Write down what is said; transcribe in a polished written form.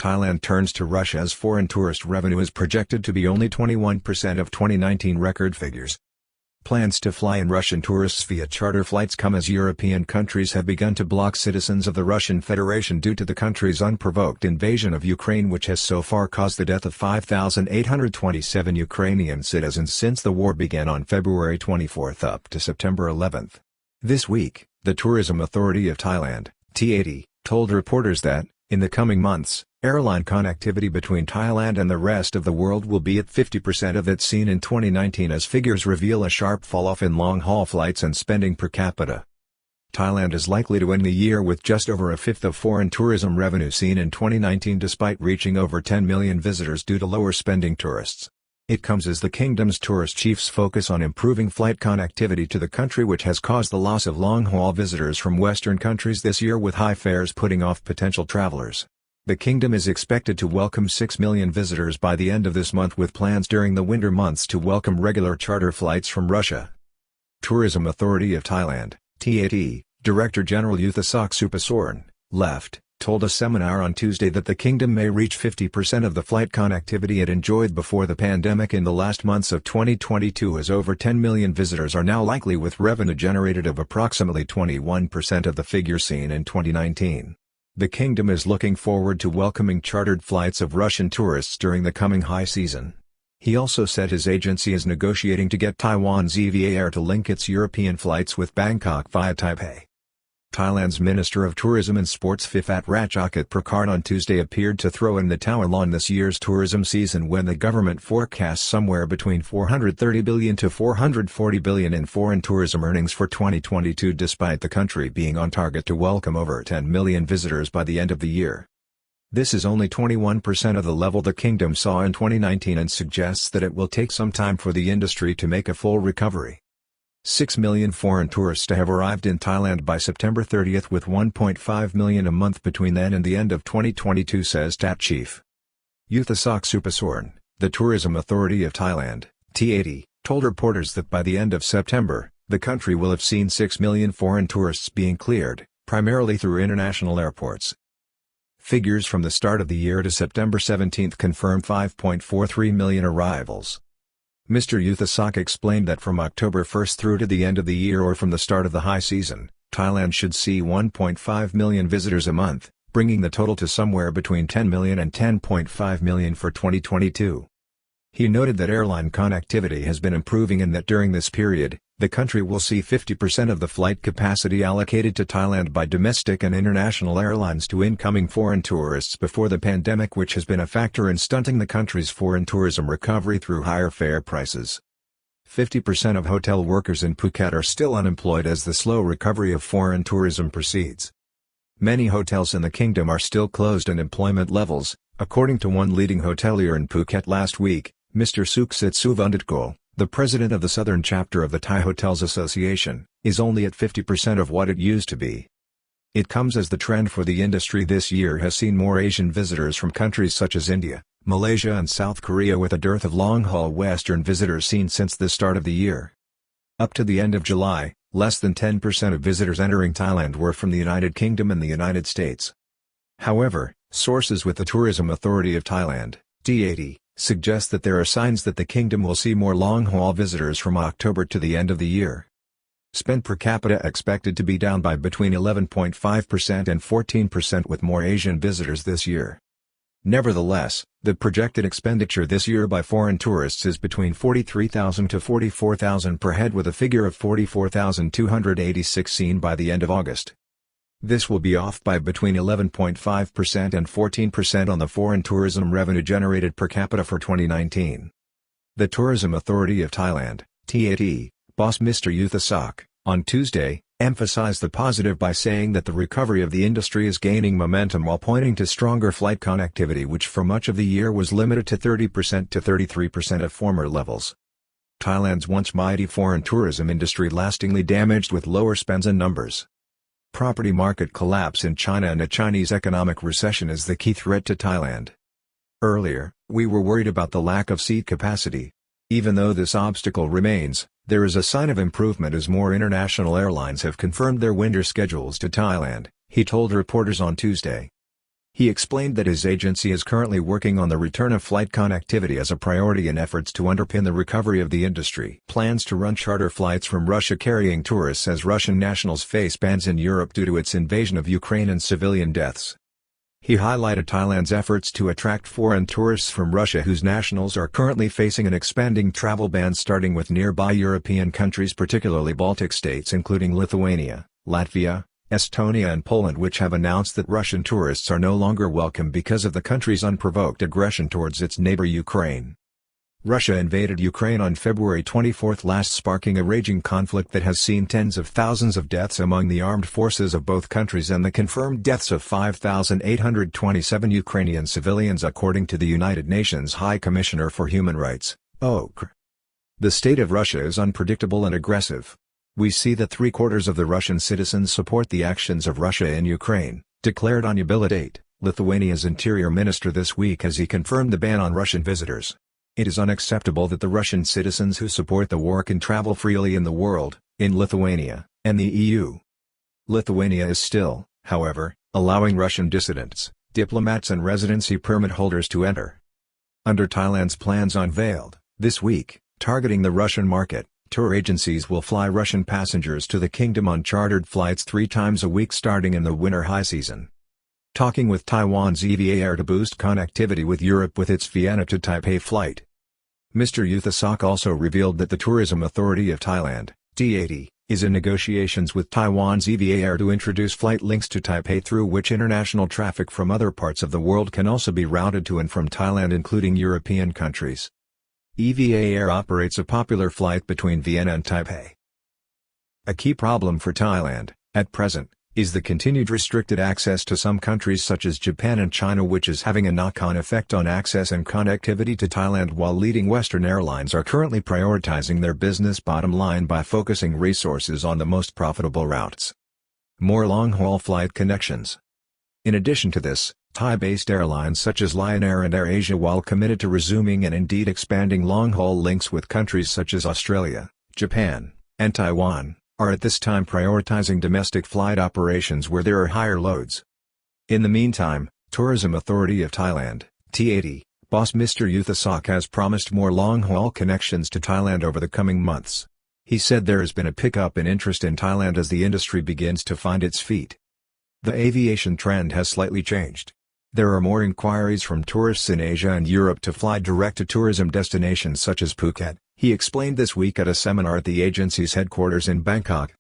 Thailand turns to Russia as foreign tourist revenue is projected to be only 21% of 2019 record figures. Plans to fly in Russian tourists via charter flights come as European countries have begun to block citizens of the Russian Federation due to the country's unprovoked invasion of Ukraine, which has so far caused the death of 5,827 Ukrainian citizens since the war began on February 24 up to September 11. This week, the Tourism Authority of Thailand, TAT, told reporters that, in the coming months, airline connectivity between Thailand and the rest of the world will be at 50% of its seen in 2019 as figures reveal a sharp fall-off in long-haul flights and spending per capita. Thailand is likely to end the year with just over a fifth of foreign tourism revenue seen in 2019 despite reaching over 10 million visitors due to lower spending tourists. It comes as the kingdom's tourist chiefs focus on improving flight connectivity to the country, which has caused the loss of long-haul visitors from Western countries this year, with high fares putting off potential travelers. The kingdom is expected to welcome 6 million visitors by the end of this month, with plans during the winter months to welcome regular charter flights from Russia. Tourism Authority of Thailand, TAT, Director General Yuthasok Supasorn, left, told a seminar on Tuesday that the kingdom may reach 50% of the flight connectivity it enjoyed before the pandemic in the last months of 2022, as over 10 million visitors are now likely, with revenue generated of approximately 21% of the figure seen in 2019. The kingdom is looking forward to welcoming chartered flights of Russian tourists during the coming high season. He also said his agency is negotiating to get Taiwan's EVA Air to link its European flights with Bangkok via Taipei. Thailand's Minister of Tourism and Sports Phiphat Ratchakit Prakard on Tuesday appeared to throw in the towel on this year's tourism season, when the government forecasts somewhere between 430 billion to 440 billion in foreign tourism earnings for 2022, despite the country being on target to welcome over 10 million visitors by the end of the year. This is only 21% of the level the kingdom saw in 2019 and suggests that it will take some time for the industry to make a full recovery. 6 million foreign tourists have arrived in Thailand by September 30, with 1.5 million a month between then and the end of 2022, says TAT chief. Yuthasok Supasorn, the Tourism Authority of Thailand, TAT, told reporters that by the end of September, the country will have seen 6 million foreign tourists being cleared, primarily through international airports. Figures from the start of the year to September 17 confirm 5.43 million arrivals. Mr. Yuthasok explained that from October 1 through to the end of the year, or from the start of the high season, Thailand should see 1.5 million visitors a month, bringing the total to somewhere between 10 million and 10.5 million for 2022. He noted that airline connectivity has been improving and that during this period, the country will see 50% of the flight capacity allocated to Thailand by domestic and international airlines to incoming foreign tourists before the pandemic, which has been a factor in stunting the country's foreign tourism recovery through higher fare prices. 50% of hotel workers in Phuket are still unemployed as the slow recovery of foreign tourism proceeds. Many hotels in the kingdom are still closed, and employment levels, according to one leading hotelier in Phuket last week, Mr. Suksit Suvundatkul, the president of the southern chapter of the Thai Hotels Association, is only at 50% of what it used to be. It comes as the trend for the industry this year has seen more Asian visitors from countries such as India, Malaysia and South Korea, with a dearth of long-haul Western visitors seen since the start of the year. Up to the end of July, less than 10% of visitors entering Thailand were from the United Kingdom and the United States. However, sources with the Tourism Authority of Thailand, TAT, suggest that there are signs that the kingdom will see more long-haul visitors from October to the end of the year. Spend per capita expected to be down by between 11.5% and 14%, with more Asian visitors this year. Nevertheless, the projected expenditure this year by foreign tourists is between 43,000 to 44,000 per head, with a figure of 44,286 seen by the end of August. This will be off by between 11.5% and 14% on the foreign tourism revenue generated per capita for 2019. The Tourism Authority of Thailand, TAT, boss Mr. Yuthasok, on Tuesday, emphasized the positive by saying that the recovery of the industry is gaining momentum, while pointing to stronger flight connectivity, which for much of the year was limited to 30% to 33% of former levels. Thailand's once mighty foreign tourism industry lastingly damaged with lower spends and numbers. Property market collapse in China and a Chinese economic recession is the key threat to Thailand. Earlier, we were worried about the lack of seat capacity. Even though this obstacle remains, there is a sign of improvement as more international airlines have confirmed their winter schedules to Thailand, he told reporters on Tuesday. He explained that his agency is currently working on the return of flight connectivity as a priority in efforts to underpin the recovery of the industry. Plans to run charter flights from Russia carrying tourists as Russian nationals face bans in Europe due to its invasion of Ukraine and civilian deaths. He highlighted Thailand's efforts to attract foreign tourists from Russia whose nationals are currently facing an expanding travel ban starting with nearby European countries, particularly Baltic states including Lithuania, Latvia, Estonia and Poland, which have announced that Russian tourists are no longer welcome because of the country's unprovoked aggression towards its neighbor Ukraine. Russia invaded Ukraine on February 24 last, sparking a raging conflict that has seen tens of thousands of deaths among the armed forces of both countries and the confirmed deaths of 5,827 Ukrainian civilians according to the United Nations High Commissioner for Human Rights, OCHR. The state of Russia is unpredictable and aggressive. We see that 3/4 of the Russian citizens support the actions of Russia in Ukraine, declared Onyubilidate, Lithuania's interior minister this week as he confirmed the ban on Russian visitors. It is unacceptable that the Russian citizens who support the war can travel freely in the world, in Lithuania, and the EU. Lithuania is still, however, allowing Russian dissidents, diplomats and residency permit holders to enter. Under Thailand's plans unveiled this week, targeting the Russian market, tour agencies will fly Russian passengers to the kingdom on chartered flights 3 times a week starting in the winter high season. Talking with Taiwan's EVA Air to boost connectivity with Europe with its Vienna to Taipei flight. Mr. Yuthasuk also revealed that the Tourism Authority of Thailand, TAT, is in negotiations with Taiwan's EVA Air to introduce flight links to Taipei through which international traffic from other parts of the world can also be routed to and from Thailand, including European countries. EVA Air operates a popular flight between Vienna and Taipei. A key problem for Thailand, at present, is the continued restricted access to some countries such as Japan and China, which is having a knock-on effect on access and connectivity to Thailand, while leading Western airlines are currently prioritizing their business bottom line by focusing resources on the most profitable routes. More long-haul flight connections. In addition to this, Thai-based airlines such as Lion Air and AirAsia, while committed to resuming and indeed expanding long-haul links with countries such as Australia, Japan, and Taiwan, are at this time prioritizing domestic flight operations where there are higher loads. In the meantime, Tourism Authority of Thailand, TAT, boss Mr. Yuthasuk has promised more long-haul connections to Thailand over the coming months. He said there has been a pickup in interest in Thailand as the industry begins to find its feet. The aviation trend has slightly changed. There are more inquiries from tourists in Asia and Europe to fly direct to tourism destinations such as Phuket, he explained this week at a seminar at the agency's headquarters in Bangkok.